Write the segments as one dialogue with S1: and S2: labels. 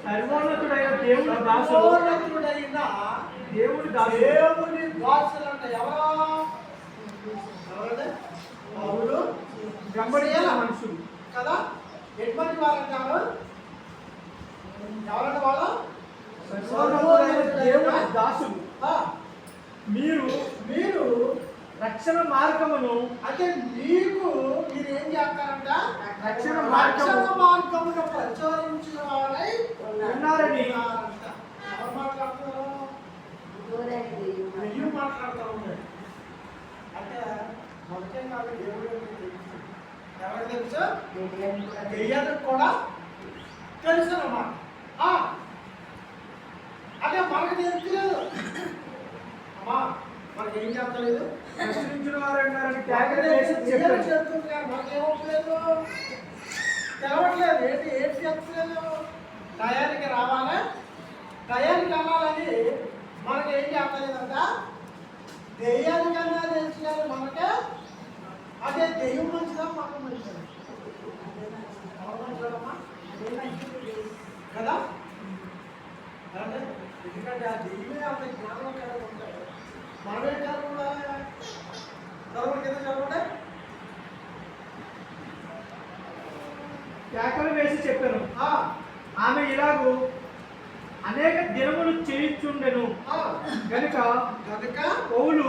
S1: సర్వోన్నతుడైన దేవుని దాసుడు
S2: సర్వోన్నతుడైన
S1: దేవుని దాసుడు
S2: దేవుని దాసులు అంటే ఎవరండి? పౌలు
S1: వెంబడించిన మనుషులు
S2: కదా. ఎటువంటి వారు అంటారు? ఎవరంటే వాళ్ళు
S1: సర్వోన్నతుడైన దేవుని దాసుడు.
S2: ఆ,
S1: మీరు రక్షణ మార్గమును
S2: అంటే మీకు మీరు ఏం చేస్తారంట?
S1: రక్షణ
S2: మార్గమును ప్రచురించిన వారై
S1: ఉన్నారని
S2: ఉన్నారంట. ఎవరు మాట్లాడుతున్నారు? మీరు మాట్లాడుతూ ఉన్నారు. అంటే మొదటే కాదు, దేవుడు ఎవరికి తెలుసు? దెయ్యానికి కూడా తెలుసు అన్నమాట. అదే మనకు తెలియలేదు అమ్మా, మనకి ఏం చెప్పలేదు.
S1: ప్రశ్నించిన వారు ఉన్నారని త్యాగం చేసి చెప్పారు.
S2: చెప్తుంది కానీ మనకేమవుతలేదు, తెలవట్లేదు. ఏంటి చెప్తలేదు? టయానికి రావాలా, టయానికి వెళ్ళాలని మనకి ఏం చెప్పలేదంట. దెయ్యానికన్నా తెలుసు కానీ మనకే అదే దెయ్యం మంచిదా మనం మంచిదా? ఎవరు మంచిదమ్మా కదా? అంటే ఎందుకంటే ఆ దెయ్యమే అంత జ్ఞానం కలిగి ఉంటాయి. మనమే కలిగి ఉండాలి. చదవండి కింద చదవండి.
S1: కేకలు వేసి చెప్పాను. ఆమె ఇలాగూ అనేక దినములు చేయించుండెను గనుక పౌలు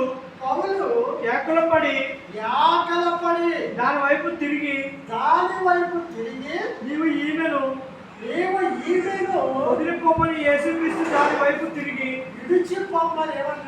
S1: కేకలు పడి దాని వైపు తిరిగి నీవు ఈమెను వదిలిపోమని యేసుక్రీస్తు దాని వైపు తిరిగి
S2: విడిచిపోమని ఏమన్నాడు?